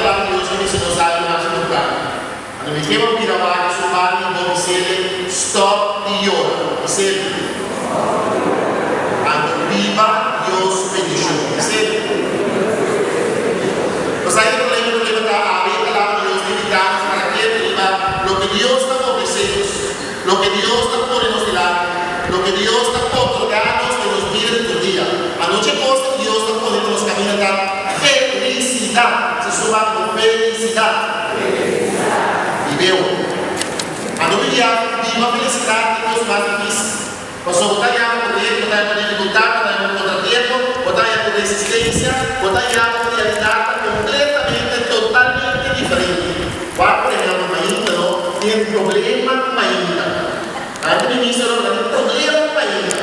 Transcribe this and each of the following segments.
falar que Deus me ensinou sabe mais do lugar. Quando me queima vir a vaga, sou vale e vou dizer stop e ora. Dizer, viva Deus bendición. Dizer, pues hay un problema que está a ver que la Dios dedicamos para que viva lo que Dios está ofreciendo, lo que Dios está poniendo de lado, lo que Dios está otorgando en los días de tu día. Anoche cosa que Dios está poniendo los caminos de felicidad. Se suba con felicidad. Y veo. Anoche ya viva felicidad y cosas más difíciles. Pasó batalla por poder, batalla por dificultad, batalla por contratiempo, batalla por resistencia, batalla por realidad completamente, totalmente diferente. Por ejemplo, Maíta no tiene problema con Maíta. Antes me dice, no tiene problema con Maíta.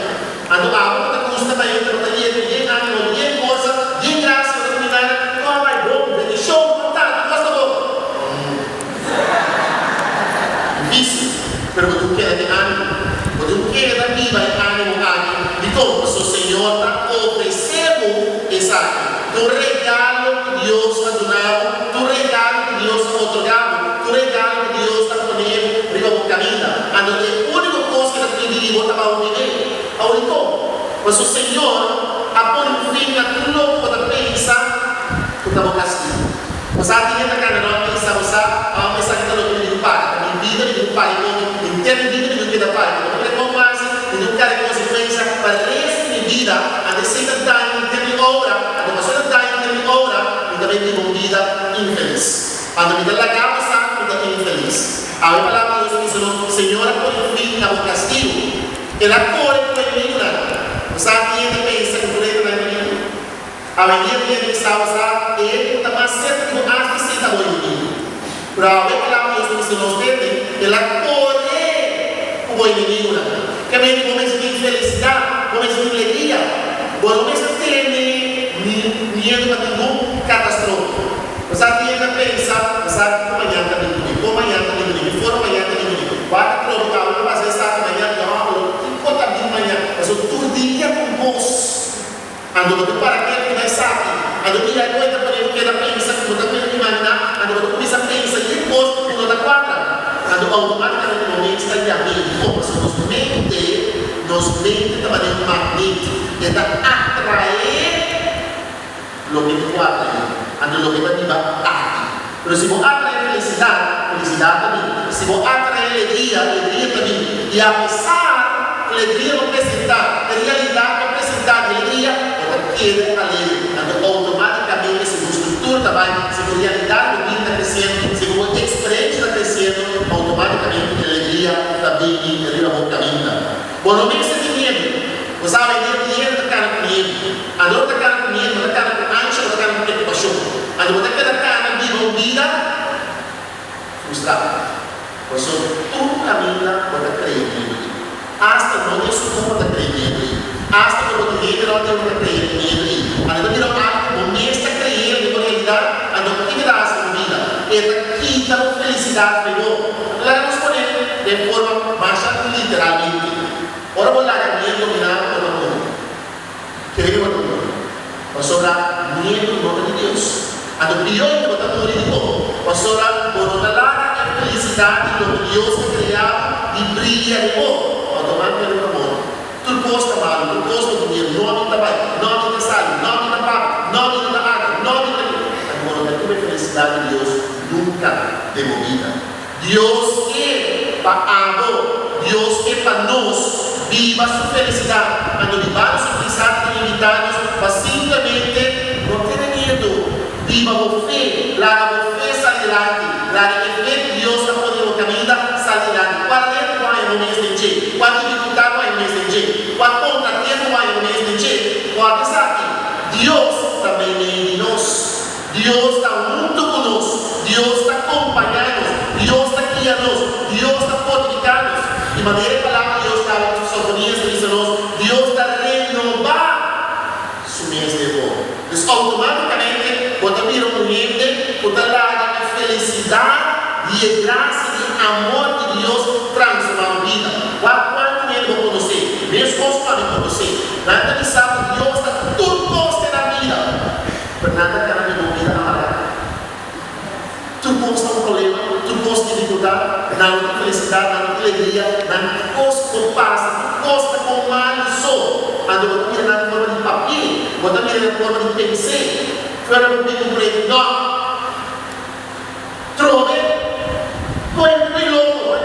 Ando a te gusta Maíta, no te lleve bien ánimo, bien cosa, bien gracia, no te terminar, no hay bom, de show, no tal, no basta bom. Difícil, pero tú quedas de ánimo. Quando queda viva e ânimo de como o Senhor está oferecendo essa do regalo que Deus ha donado, do regalo que Deus ha otorgado, do regalo que Deus está ponendo riba a caminho. A única coisa que está pedindo é para viver. A única mas o Senhor ha posto fim a tudo o que pensa que está castigo. Mas a gente está querendo pensar, a pensar que está no meio do pai, a vida do pai, em termos de vida do que da pai. E não quero consequência para o resto de vida, a descida da em termos de obra, a demonstração da em termos de obra, e também tem uma vida infeliz. Quando a vida largava, sabe que está infeliz. A minha palavra de Deus diz: Senhor, põe fim ao castigo. Ele acolhe para o inimigo. Você ainda pensa que o direito não é inimigo? A minha pensava, ele está mais certo que o antes de ser o inimigo. Por a minha palavra de Deus diz: ele acolhe o inimigo. Que a gente começa de infelicidade, começa de alegria, começa a ter medo para nenhum catástrofe. Você ainda pensa, você amanhã está vindo, amanhã está vindo, fora amanhã está vindo, quatro provocar, uma vez está amanhã, não, enquanto está vindo amanhã, mas todo dia com vos, ando para aquele que vai saber, ando para aquele que vai pensar, que não está vendo imaginar, ando começa a pensar, e depois, não está quadra. Quando automaticamente o momento está de amigo, como se nos mente de maneira magnética, tenta atrair o que tu atrai, ando o que tu atrai. Mas se você atrai felicidade também. Se você atrai alegria também. E apesar alegria não apresentar, a realidade não apresentar alegria, você queda alegre. Ando automaticamente se você estrutura também, se a realidade do vida está crescendo, se você experiência está crescendo, automaticamente a alegria também arriba ao caminho. Bom, não me se medo. Você sabe, dinheiro está cara com medo. A dor está cara com medo, está cara com ansia, está cara com preocupação. A dor está cara com vida frustrada. Por isso, tudo caminha para crer em Deus. Hasta não é só como está crendo em Deus. Hasta quando o dinheiro não tem para crer em Deus. A dor está cara com medo, está crendo em realidade, a dor tem graça na vida. Esta quinta felicidade pegou. Lá nos podemos, de forma mais literalmente. Ora vou largar medo dominado pelo mundo. Querido mundo, para sobrar medo no nome de Deus. A do pior que botar no ridículo, para sobrar por outra larga a felicidade do que Deus ha criado e brilha de bom. Automaticamente pelo amor. Tudo costa mal, tudo costa do dinheiro, nome de trabalho, nome de salário, nome da paga, nome da água, nome da agora, a tua felicidade de Deus nunca demovida. Deus é para amor, Deus é para nós. Viva sua felicidade, quando viva sua felicidade limitados, para simplesmente não ter medo. Viva a fé, larga a fé, sai adelante, larga a fé, Deus está podendo caminhar, sai adelante. Qual é vai no mês de dia? Qual dificuldade vai no mês de dia? Qual contratempo vai no mês de dia? Qual desafio? Deus também é de nós. Deus está muito conosco, Deus está acompanhando, Deus está guiando, Deus está fortificando. De maneira que a palavra de Deus está em Sofonias, Deus está renovar sua mês de boa. Então, automaticamente, quando vira um ambiente, quando larga a felicidade e a graça e amor de Deus transforma a vida. Quanto medo vou conhecer? Mesmo coisas podem conhecer. Nada que sabe que Deus está tudo posto na vida. Mas nada que a minha vida amarga. desfrutar, na felicidade, na alegria, na coisa com paz, na coisa com mal e só. Ando botar na forma de papel, botar na forma de pensar. Fora um pouquinho por aí, não. Trove, foi louco,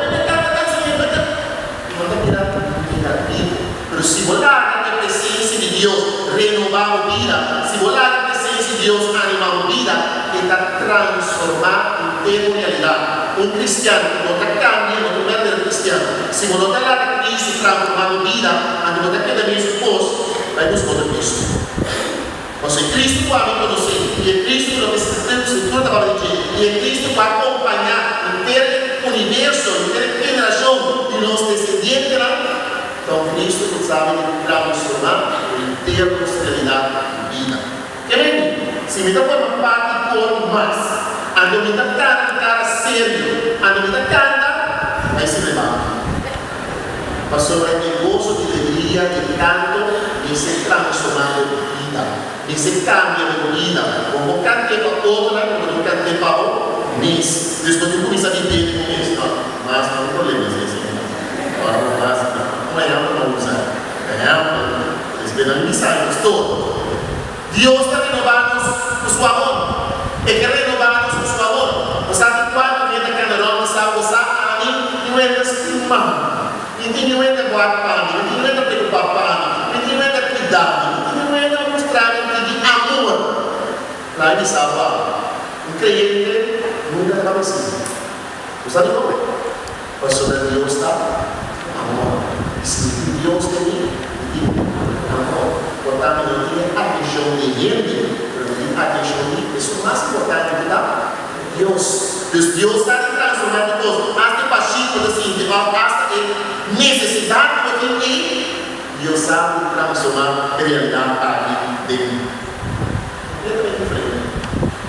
pero si volar la presencia de Dios renovar vida, si volar la presencia de Dios animar vida, está transformar en realidad. Un cristiano no te cambia, no te mete el cristiano. Si no te la Cristo transformar vida, ante no te queda bien su voz, vai buscar a Cristo. O sea, Cristo vai me conhecer, e é Cristo que nos Escritura vai dizer, e é Cristo que vai acompanhar o universo, a geração de nossos descendentes. Então, Cristo nos sabe transformar o inteiro da realidade de vida. Querendo, se me dá forma parte por mais, ando me dá cara sério, ando me dá cara, vai se levar. Pastor, é gozo de alegria, de canto, e se transformando em vida. E se cambia de vida. Como cantei para outra, como não cantei para o mês. Depois eu comecei a viver com isso. Mas não tem problema, amanhã não vou usar. Esperando mensagem, estou. Deus está renovando o seu amor. É que renovamos o seu amor. Você sabe quando vem da Camerão, você sabe, a mim não é estimado. Não é guardar para mim, não é preocupar para mim, não é cuidar, não é mostrar de amor. Lá ele sabe, um crente nunca estava assim. Você sabe como é? Pastor, Deus está amor. Se Deus tem amor, portanto, não tem atenção de ele, não tem atenção de pessoa mais importante que dá. Deus está transformando todos. Hasta pachico assim, de hasta necessidade porque Deus sabe transformar a realidade aqui dentro.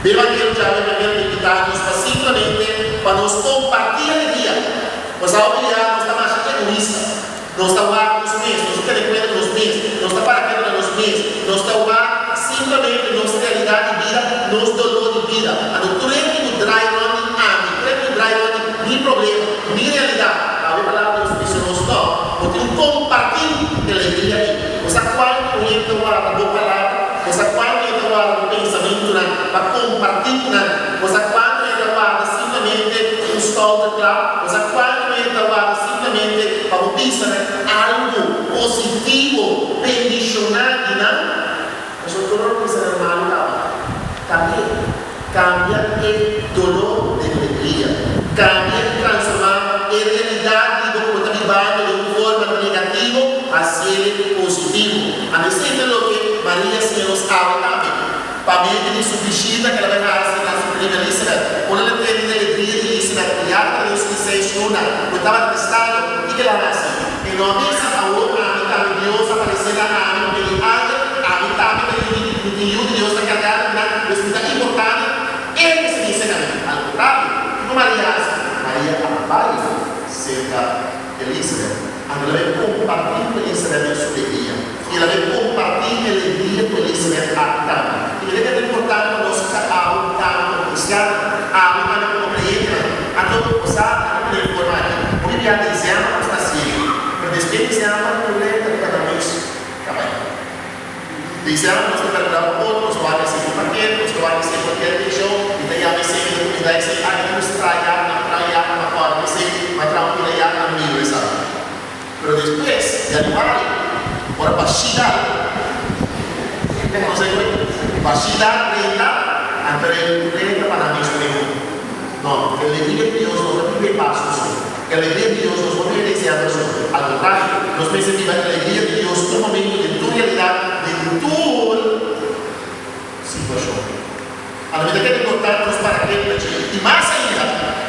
Bem, aquele já é invitados simplesmente para nos compartilhar a dia. Nós obrigamos, nós estamos achando egoísta. Nós estamos lá nos meses, nós estamos querendo nos meses, nós estamos para aquilo nos meses, nós estamos lá simplesmente nossa realidade de vida, nosso dolor de vida. A doutora do dry running, nem problema, nem realidade. A palavra de Deus disse, nós não. Porque eu compartilho a alegria aí. Você quando entra lá na boa palavra, você quando entra lá no pensamento, para compartilhar, você quando entra lá simplesmente um stall lá, você quando entra lá simplesmente para pensar algo positivo, bendicionante, mas o dolor que será mal, cambia o dolor de alegria, cambia e transformar a realidade do comportamento de uma forma negativa a ser positivo. A receita do que Maria se nos habla também. Para mim, ele substitui aquela vez na suprema Elizabeth. Quando ela teve a alegria de Elizabeth, e a Deus que se estuna, eu estava testado, e que ela nasce. E não pensa a outra, a mitad de Deus aparecer na água, ele anda, a mitad de Deus está carregada na responsabilidade importante. Ele se dice ao contrário, como Maria vai cerca de Elizabeth, ela vai compartilhar com Elizabeth a sua alegria, e ela vai compartilhar a alegria com Elizabeth a cama. E ele é importante para nós algo como cristiano, algo como crente, a todo usar a informar. O que já dizemos está assim, para despedizar o problema de cada mês. Dizemos que para dar outros, vai ser um paquete, vai ser um paquete de show, e daí vai ser uma comunidade que vai nos traiar na porta, vai ser uma tranquilidade na minha, sabe? Mas depois, de animar, para baixar, não sei como, baixar, prenda, prenda para mim, não, a alegria de Deus não vai viver passos. A alegria de Deus nos vai desejar ao contrário, nós percebemos a alegria de Deus no momento de tua realidade, de tua situação. A medida que é importante nos para aquele e mais ainda,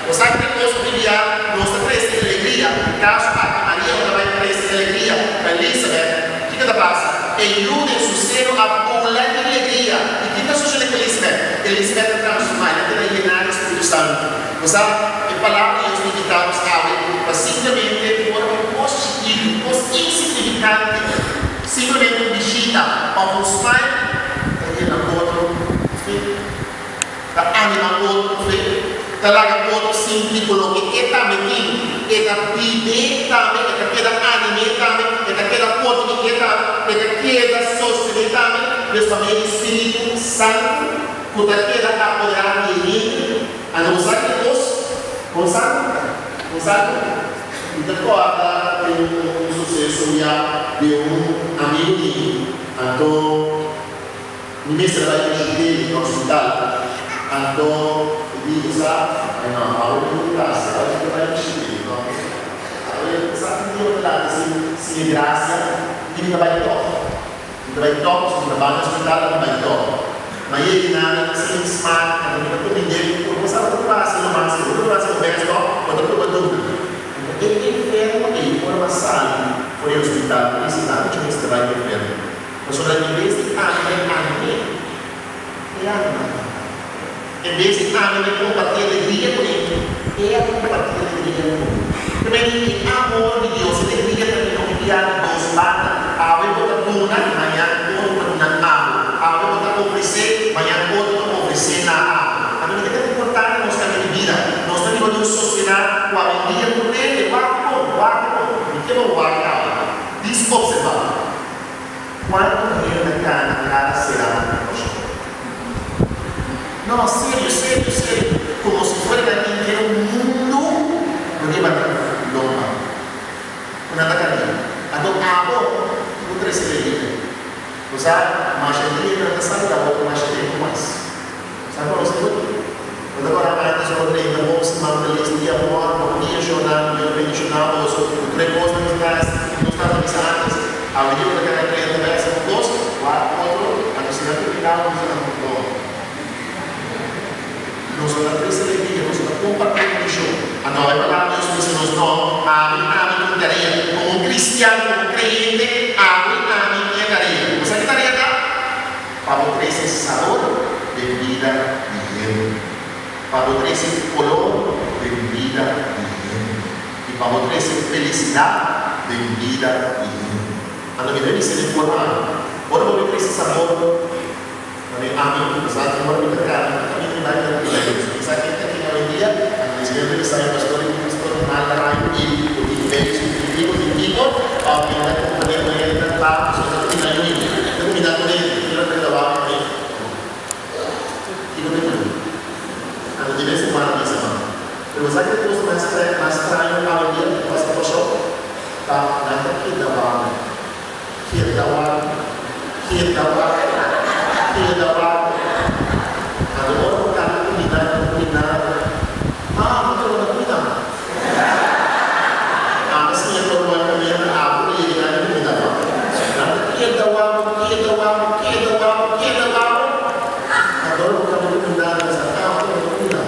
você sabe que nós vamos enviar nossa crescente alegria, caso a Maria não vai crescer alegria para Elizabeth, o que passa? Ilude em seu seno a bola de alegria. E o que está sucedendo com Elizabeth? Elizabeth é transformada, ela tem llenar o Espírito Santo. Você sabe, a palavra de Deus me invitamos a simplesmente por um positivo, insignificante, simplesmente visita ao Osmai, para ir na outro filho, para animar outro filho, talaga po simple ko lo que eta metin, eta vive también, eta queda anime también, eta queda por que queda sostener también, nuestro Espíritu Santo, que queda apoderar de él, a no usar que vos, con santo, y te acuerdas de un suceso ya de un amigo mío, ando, mi mestre va a ir al hospital, ando, di sa, ahora en clase, ahora que va a ir ahora sa que la sin gracia, di que va a ir todo, si trabalha no hospital, não vai todo. Mas ele nada, sem smart, não vai ninguém, eu vou saber o que passa, não mais, eu vou fazer o resto, outra pergunta. Ele enfermo e por uma sala, foi ao hospital, por isso não tinha esse trabalho enfermo. Mas sobre a vez de anime, em vez de compartilhar alegria com ele, compartilhar alegria com ele. Também amor de Deus, alegria também não enviar Deus para a botar amanhã outro na água. A botar oferecer, amanhã outro oferecer na água. A medida que é importante nós temos de vida, nós temos de uma sociedade com a alegria por ele, o que é o guarda? Diz observar. Quanto dinheiro na cara será? Não, sério. Como se fosse daqui inteiro o mundo, não é para lomba. Quando está caindo, a do água, não precisa. Usar mais dinheiro na sala da boca, mais dinheiro mais. Sabe qual é o segundo? Quando agora a gente só treina, vamos se manter esse dia, por dia, jornal, os recursos nos gás, nos estabilizantes, a vida daquela cliente vai ser um gosto, outro, a sociedade final, não só na presa alegria, não só na compartilhar o show. A nova palavra Deus diz nos não, abre com tarefa. Como um cristiano, como um crente, abre minha tarefa. Você que tarefa dá? Para oferecer sabor de vida divina. Para oferecer color de vida divina. E para oferecer felicidade de vida divina. A não me deve ser informado. Ora, vou oferecer sabor. Amin, saat nomor ditekan, kami tidak ada lagi. Sakit yang oleh dia, sebenarnya saya pastor mengalami ikut, apabila kemudian tetap seperti ini, itu minat ini kita berdoa ini. Itu betul. Ada jenis semua bisa. Terus saya terus master yang kalau dia pas kosong, tak nanti kita bawa, tidak dapat ada orang kata tidak betul atasnya korban kalian aku ini dengan tidak nanti kita dapat ada orang kata tidak tidak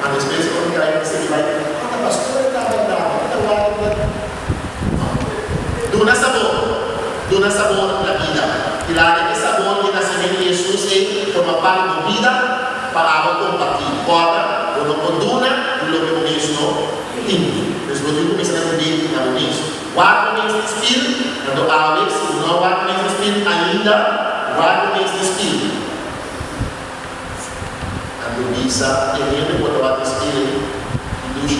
ada spesies orang kaya sedih baik ada pastor dona sabor la vida. Kilala que sabor que nacimiento de Jesús forma parte de vida para compartir. Agora, o não conduna e o que mesmo limpo. Mas o que começa a entender é o mesmo. O mesmo espírito, quando Alex, não o mesmo espírito ainda, o mesmo espírito. Quando Bisa, ele pode o espírito, induz